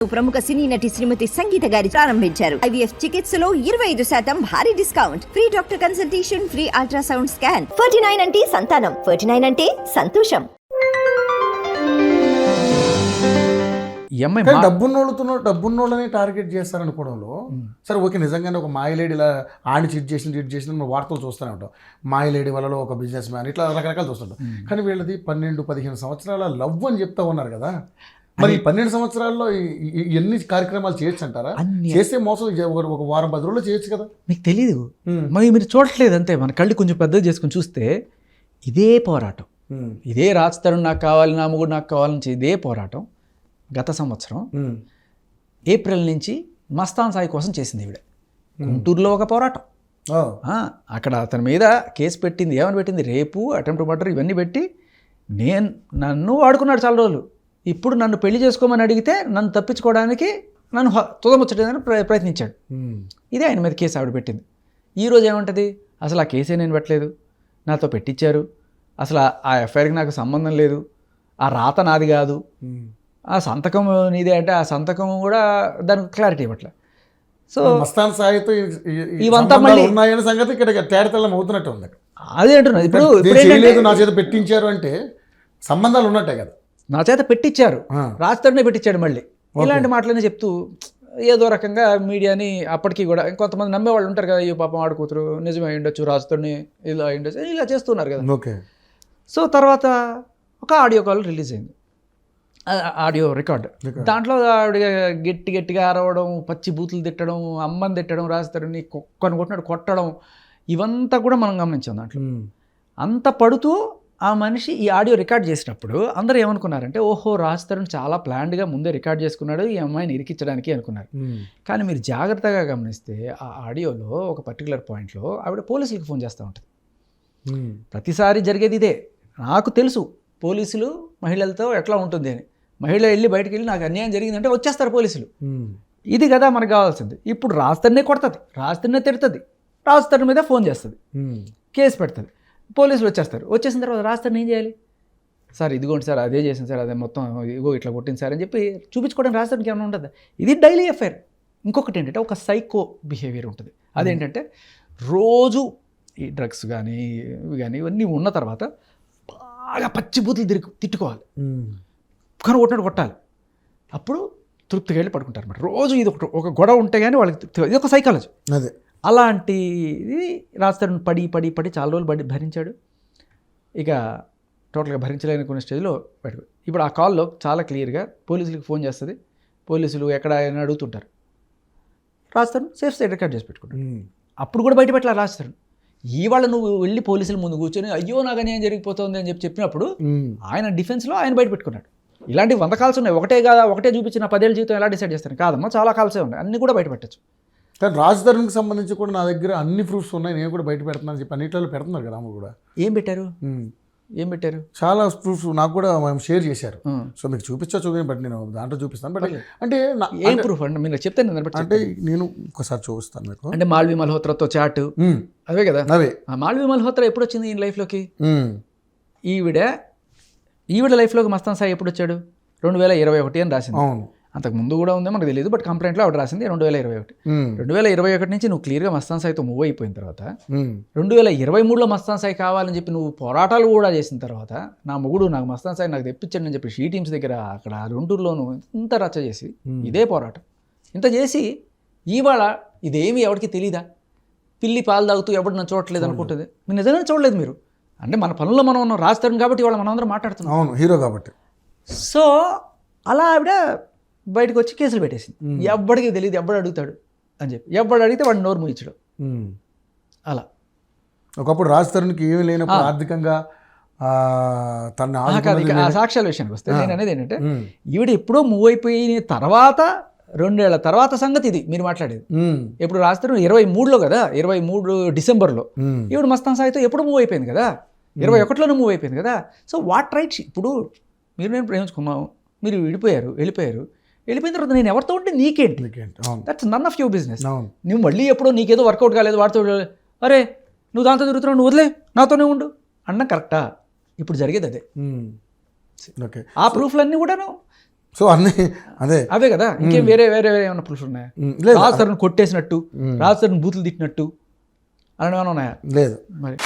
ప్రముఖ సినీ నటి శ్రీమతి సంగీత గారి ప్రారంభించారు. IVF చికిత్సలో 25% భారీ discount, free doctor consultation, free ultrasound scan. 49 అంటే సంతానం, 49 అంటే సంతోషం. డబ్బున్నోళ్ళని టార్గెట్ చేస్తారనుకోవడంలో సరే ఓకే, నిజంగానే ఒక మాయలేడి ఇలా ఆడిని చీట్ చేసిన మనం వార్తలు చూస్తూనే ఉంటాం. మాయలేడి వలలో ఒక బిజినెస్ మ్యాన్ ఇట్లా రకరకాలు చూస్తుంటాం. కానీ వీళ్ళది 12-15 సంవత్సరాల లవ్ అని చెప్తా ఉన్నారు కదా. మరి 12 సంవత్సరాల్లో ఎన్ని కార్యక్రమాలు చేయొచ్చు అంటారా? చేస్తే మోసం ఒక వారం 10 రోజులు చేయొచ్చు కదా. మీకు తెలీదు, మరి మీరు చూడట్లేదు అంతే. మన కళ్ళు కొంచెం పెద్దగా చేసుకుని చూస్తే ఇదే పోరాటం, ఇదే రాజతరుణ్ నాకు కావాలి, నా మొగుడు నాకు కావాలని ఇదే పోరాటం గత సంవత్సరం ఏప్రిల్ నుంచి మస్తాన్ సాయి కోసం చేసింది ఈవిడ. గుంటూరులో ఒక పోరాటం, అక్కడ అతని మీద కేసు పెట్టింది. ఏమని పెట్టింది? రేపు, అటెంప్ట్ మర్డర్ ఇవన్నీ పెట్టి నన్ను వాడుకున్నాడు చాలా రోజులు. ఇప్పుడు నన్ను పెళ్లి చేసుకోమని అడిగితే నన్ను తప్పించుకోవడానికి నన్ను తుదముచ్చడానికి ప్రయత్నించాడు. ఇదే ఆయన మీద కేసు ఆవిడ పెట్టింది. ఈరోజు ఏమంటది? అసలు ఆ కేసే నేను పెట్టలేదు, నాతో పెట్టించారు, అసలు ఆ ఎఫ్ఐఆర్కి నాకు సంబంధం లేదు, ఆ రాత నాది కాదు, ఆ సంతకం నీదే అంటే ఆ సంతకం కూడా దానికి క్లారిటీ ఇవ్వట్లే. సో మస్తాన్ సాయితో ఇవంతా మళ్ళీ ఉన్నాయన్న సంగతి ఇక్కడ తేడతెల్లం అవుతున్నట్టు ఉంది. అదే అంటున్నది. ఇప్పుడు నా చేత పెట్టించారు అంటే సంబంధాలు ఉన్నట్టే కదా. నా చేత పెట్టించారు, రాజతరుణే పెట్టించాడు. మళ్ళీ ఇలాంటి మాటలనే చెప్తూ ఏదో రకంగా మీడియాని అప్పటికీ కూడా ఇంకొంతమంది నమ్మేవాళ్ళు ఉంటారు కదా, ఈ పాపం ఆడుకూతురు నిజమే అయ్యుండొచ్చు, రాజతరుణ్ణి ఇలా అయ్యుండొచ్చు, ఇలా చేస్తున్నారు కదా. ఓకే. సో తర్వాత ఒక ఆడియో కాల్ రిలీజ్ అయింది, ఆడియో రికార్డ్. దాంట్లో ఆవిడ గట్టిగా అరవడం, పచ్చి బూతులు తిట్టడం, అమ్మని తిట్టడం, రాజతరుణ్ణి కుక్కను కొట్టినట్టు కొట్టడం, ఇవంతా కూడా మనం గమనించాం. దాంట్లో అంత పడుతూ ఆ మనిషి ఈ ఆడియో రికార్డ్ చేసినప్పుడు అందరూ ఏమనుకున్నారంటే, ఓహో రాజతరుణ్ చాలా ప్లాన్డ్గా ముందే రికార్డ్ చేసుకున్నాడు ఈ అమ్మాయిని ఇరికించడానికి అనుకున్నారు. కానీ మీరు జాగ్రత్తగా గమనిస్తే ఆ ఆడియోలో ఒక పర్టికులర్ పాయింట్లో ఆవిడ పోలీసులకు ఫోన్ చేస్తూ ఉంటుంది. ప్రతిసారి జరిగేది ఇదే. నాకు తెలుసు పోలీసులు మహిళలతో ఎట్లా ఉంటుంది అని. మహిళ వెళ్ళి బయటకు వెళ్ళి నాకు అన్యాయం జరిగిందంటే వచ్చేస్తారు పోలీసులు. ఇది కదా మనకు కావాల్సింది. ఇప్పుడు రాజతరుణ్ణే కొడుతుంది, రాజతరుణ్ణే తిడుతుంది, రాజతరుణ్ మీద ఫోన్ చేస్తుంది, కేసు పెడుతుంది, పోలీసులు వచ్చేస్తారు. వచ్చేసిన తర్వాత రాజతరుణ్ ఏం చేయాలి? సార్ ఇదిగోండి సార్, అదే చేసింది సార్, అదే మొత్తం ఇగో ఇట్లా కొట్టింది సార్ అని చెప్పి చూపించుకోవడానికి రాజతరుణ్కి ఏమైనా ఉంటుంది? ఇది డైలీ ఎఫ్ఐఆర్. ఇంకొకటి ఏంటంటే ఒక సైకో బిహేవియర్ ఉంటుంది. అదేంటంటే రోజు ఈ డ్రగ్స్ కానీ ఇవి కానీ ఇవన్నీ ఉన్న తర్వాత బాగా పచ్చి బూతులు తిట్టుకోవాలి, కానీ కొట్టినట్టు కొట్టాలి, అప్పుడు తృప్తిగా వెళ్ళి పడుకుంటారు అన్నమాట. రోజు ఇది ఒక గొడవ ఉంటే కానీ వాళ్ళకి తృప్తిగా, ఇది ఒక సైకాలజీ. అదే అలాంటిది రాజతరుణ్ పడి చాలా రోజులు భరించాడు. ఇక టోటల్గా భరించలేని కొన్ని స్టేజ్లో బయటకు. ఇప్పుడు ఆ కాల్లో చాలా క్లియర్గా పోలీసులకు ఫోన్ చేస్తుంది. పోలీసులు ఎక్కడ అని అడుగుతుంటారు. రాజతరుణ్ సేఫ్ సైడ్ రికార్డ్ చేసి పెట్టుకుంటాడు. అప్పుడు కూడా బయట పెట్టాలి రాజతరుణ్. ఇవాళ నువ్వు వెళ్ళి పోలీసుల ముందు కూర్చొని అయ్యో నాకు అన్యాయం జరిగిపోతుంది అని చెప్పినప్పుడు ఆయన డిఫెన్స్లో ఆయన బయట పెట్టుకున్నాడు. ఇలాంటి 100 కాల్స్ ఉన్నాయి. ఒకటే చూపించిన 10 ఏళ్ళ జీవితం ఎలా డిసైడ్ చేస్తాను? కాదమ్మా, చాలా కాల్సే ఉన్నాయి, అన్నీ కూడా బయట పెట్టచ్చు. కానీ రాజతరుణ్కి సంబంధించి కూడా నా దగ్గర అన్ని ప్రూఫ్స్ ఉన్నాయి, నేను కూడా బయట పెడుతున్నాను చెప్పి అన్నింటిలో పెడుతున్నారు కదా. ఆమె కూడా ఏం పెట్టారు? చాలా ప్రూఫ్స్ నాకు కూడా మేము షేర్ చేశారు. సో మీకు చూపించండి, బట్ నేను దాంట్లో చూపిస్తాను. బట్ అంటే ఏం ప్రూఫ్ అంటే మీరు చెప్తే అంటే నేను ఒకసారి చూపిస్తాను మీకు. అంటే మాల్వి మల్హోత్రాతో చాట్ అవే కదా. అవే మాల్వి మల్హోత్రా ఎప్పుడు వచ్చింది ఈ లైఫ్లోకి? ఈవిడ లైఫ్లోకి మస్తాన్ సాయి ఎప్పుడు వచ్చాడు? 2021 అని రాసింది. అంతకు ముందు కూడా ఉందో మనకు తెలియదు, బట్ కంప్లైంట్లో ఆవిడ రాసింది 2021. 2021 నుంచి నువ్వు క్లియర్గా మస్తాన్ సాయితో మూవ్ అయిపోయిన తర్వాత 2023లో మస్తాన్ సాయి కావాలని చెప్పి నువ్వు పోరాటాలు కూడా చేసిన తర్వాత నా మొగుడు నాకు మస్తాన్ సాయి నాకు తెప్పించండి అని చెప్పి షీ టీమ్స్ దగ్గర అక్కడ గుంటూరులోను ఇంత రచ్చ చేసి ఇదే పోరాటం ఇంత చేసి ఇవాళ ఇదేమి ఎవరికి తెలీదా? పిల్లి పాలు తాగుతూ ఎవడు నన్ను చూడట్లేదు అనుకుంటుంది. మీరు నిజంగానే చూడలేదు. మీరు అంటే మన పనుల్లో మనం ఉన్నాం, రాజతరుణ్ కాబట్టి ఇవాళ మనం అందరం మాట్లాడుతున్నాం. అవును, హీరో కాబట్టి. సో అలా ఆవిడ బయటకు వచ్చి కేసులు పెట్టేసింది. ఎవ్వడికి తెలియదు, ఎవడు అడుగుతాడు అని చెప్పి. ఎవడు అడిగితే వాడు నోరు మూయించడం. అలా ఒకప్పుడు రాజతరుణ్కి ఏమీ లేనప్పుడు ఆర్థికంగా తన సాక్ష్యాల విషయానికి వస్తే నేను అనేది ఏంటంటే ఈవిడ ఎప్పుడో మూవ్ అయిపోయిన తర్వాత 2 ఏళ్ల తర్వాత సంగతి ఇది మీరు మాట్లాడేది. ఇప్పుడు రాజతరుణ్ 23లో కదా, 23 డిసెంబర్లో. ఈవిడ మస్తాన్ సాయితో ఎప్పుడు మూవ్ అయిపోయింది కదా, 21లోనే మూవ్ అయిపోయింది కదా. So what right? ఇప్పుడు మీరు నేను ప్రేమించుకున్నాము, మీరు వెళ్ళిపోయిన తర్వాత నేను ఎవరితో ఉంటే నీకేంటి? That's none of your business. నువ్వు మళ్ళీ ఎప్పుడో నీకేదో వర్కౌట్ కాలేదు వాడితో, అరే నువ్వు దాంతో తిరుగుతున్నావు, నువ్వు వదిలే నాతోనే ఉండు అన్న కరెక్టా? ఇప్పుడు జరిగేది అదే. ఆ ప్రూఫ్లన్నీ కూడాను సో అన్నీ అదే అవే కదా, ఇంకేం వేరే వేరే వేరే ఏమైనా ప్రూఫ్స్ ఉన్నాయా? లేదు రాజుని కొట్టేసినట్టు, రాజుని బూతులు తిట్టినట్టు అని ఏమైనా ఉన్నాయా? లేదు మరి